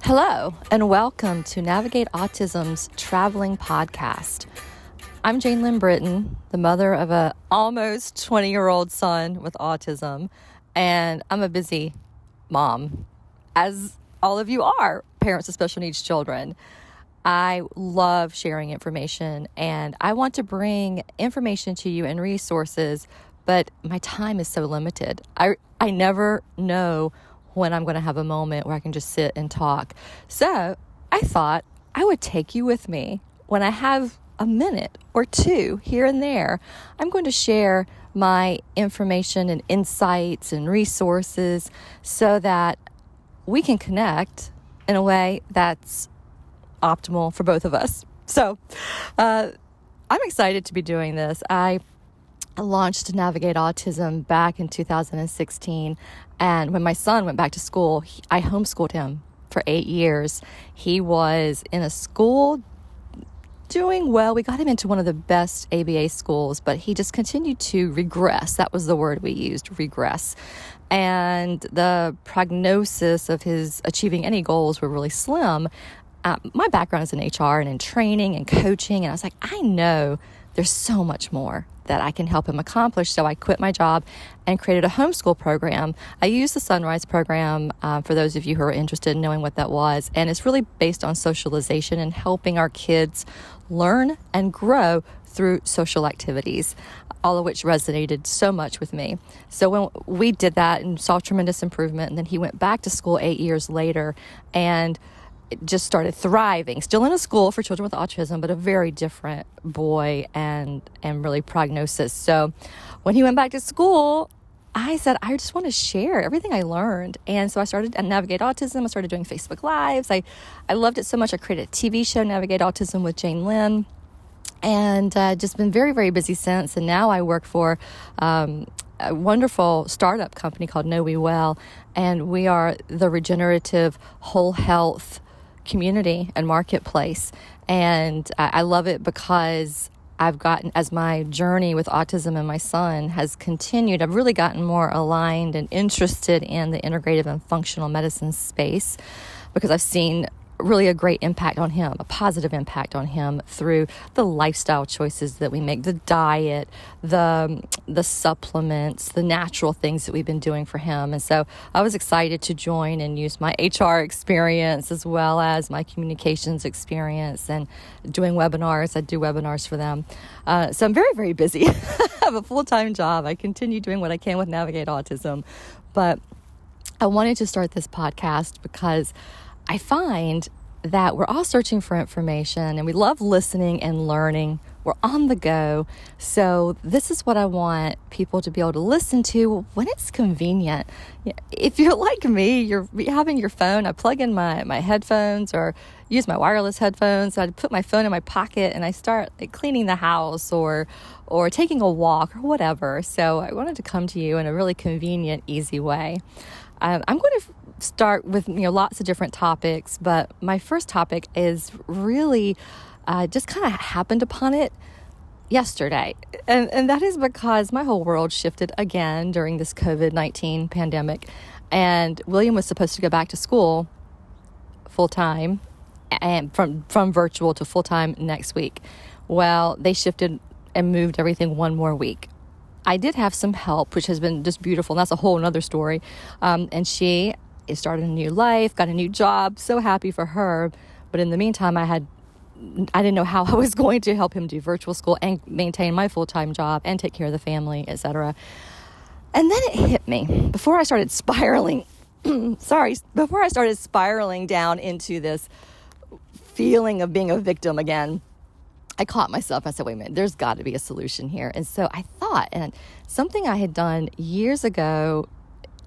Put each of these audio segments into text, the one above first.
Hello, and welcome to Navigate Autism's Traveling Podcast. I'm Lynn Britton, the mother of a almost 20-year-old son with autism, and I'm a busy mom, as all of you are, parents of special needs children. I love sharing information, and I want to bring information to you and resources, but my time is so limited. I never know when I'm going to have a moment where I can just sit and talk. So I thought I would take you with me when I have a minute or two here and there. I'm going to share my information and insights and resources so that we can connect in a way that's optimal for both of us. So I'm excited to be doing this. I launched Navigate Autism back in 2016. And when my son went back to school, I homeschooled him for 8 years. He was in a school doing well. We got him into one of the best ABA schools, but he just continued to regress. That was the word we used, regress. And the prognosis of his achieving any goals were really slim. My background is in HR and in training and coaching, and I was like, I know there's so much more that I can help him accomplish. So I quit my job and created a homeschool program. I used the Sunrise program for those of you who are interested in knowing what that was. And it's really based on socialization and helping our kids learn and grow through social activities, all of which resonated so much with me. So when we did that and saw tremendous improvement, and then he went back to school 8 years later and it just started thriving, still in a school for children with autism, but a very different boy and really prognosis. So when he went back to school, I said, I just want to share everything I learned. And so I started at Navigate Autism. I started doing Facebook Lives. I loved it so much. I created a TV show, Navigate Autism with Lynn, and just been very, very busy since. And now I work for a wonderful startup company called Know We Well, and we are the regenerative whole health community and marketplace. And I love it because I've gotten, as my journey with autism and my son has continued, I've really gotten more aligned and interested in the integrative and functional medicine space because I've seen really a great impact on him, a positive impact on him through the lifestyle choices that we make, the diet, the supplements, the natural things that we've been doing for him. And so I was excited to join and use my HR experience as well as my communications experience and doing webinars. I do webinars for them. So I'm very, very busy. I have a full-time job. I continue doing what I can with Navigate Autism. But I wanted to start this podcast because I find that we're all searching for information and we love listening and learning. We're on the go. So this is what I want people to be able to listen to when it's convenient. If you're like me, you're having your phone, I plug in my headphones or use my wireless headphones. I put my phone in my pocket and I start cleaning the house or taking a walk or whatever. So I wanted to come to you in a really convenient, easy way. I'm going to start with lots of different topics, but my first topic is really just kind of happened upon it yesterday, and that is because my whole world shifted again during this COVID-19 pandemic, and William was supposed to go back to school full-time and from virtual to full-time next week. Well, they shifted and moved everything one more week. I did have some help, which has been just beautiful, and that's a whole another story. And she started a new life, got a new job, so happy for her. But in the meantime, I didn't know how I was going to help him do virtual school and maintain my full-time job and take care of the family, etc. And then it hit me before I started spiraling. Before I started spiraling down into this feeling of being a victim again, I caught myself. I said, wait a minute, there's got to be a solution here. And so I thought, and something I had done years ago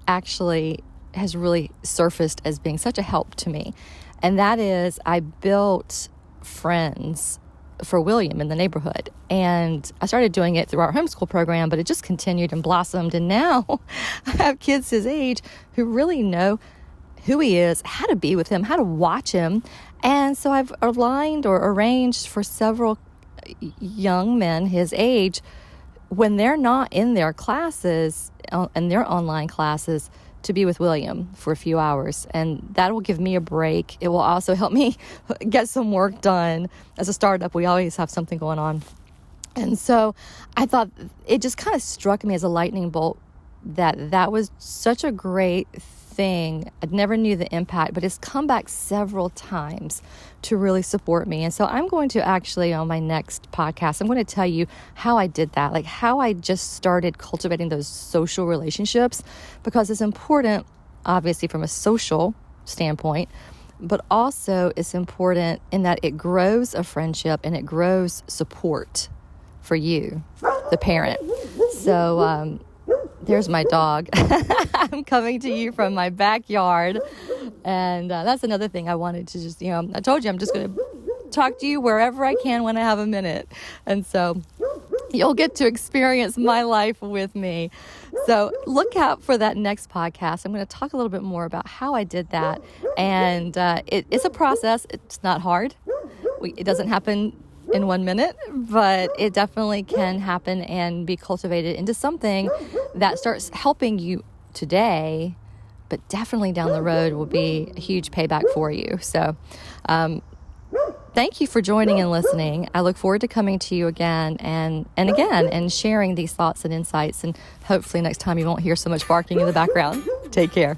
actually has really surfaced as being such a help to me. And that is I built friends for William in the neighborhood. And I started doing it through our homeschool program, but it just continued and blossomed. And now I have kids his age who really know who he is, how to be with him, how to watch him. And so I've aligned or arranged for several young men his age, when they're not in their classes, in their online classes, to be with William for a few hours, and that will give me a break. It will also help me get some work done. As a startup, we always have something going on. And so I thought it just kind of struck me as a lightning bolt that was such a great thing. I never knew the impact, but it's come back several times to really support me. And so I'm going to actually, on my next podcast, I'm going to tell you how I did that, like how I just started cultivating those social relationships, because it's important, obviously, from a social standpoint, but also it's important in that it grows a friendship and it grows support for you, the parent. So there's my dog. I'm coming to you from my backyard. And that's another thing I wanted to just, I told you I'm just going to talk to you wherever I can when I have a minute. And so you'll get to experience my life with me. So look out for that next podcast. I'm going to talk a little bit more about how I did that. And it's a process. It's not hard. It doesn't happen in 1 minute, but it definitely can happen and be cultivated into something that starts helping you today, but definitely down the road will be a huge payback for you. So thank you for joining and listening. I look forward to coming to you again and again and sharing these thoughts and insights, and hopefully next time you won't hear so much barking in the background. Take care.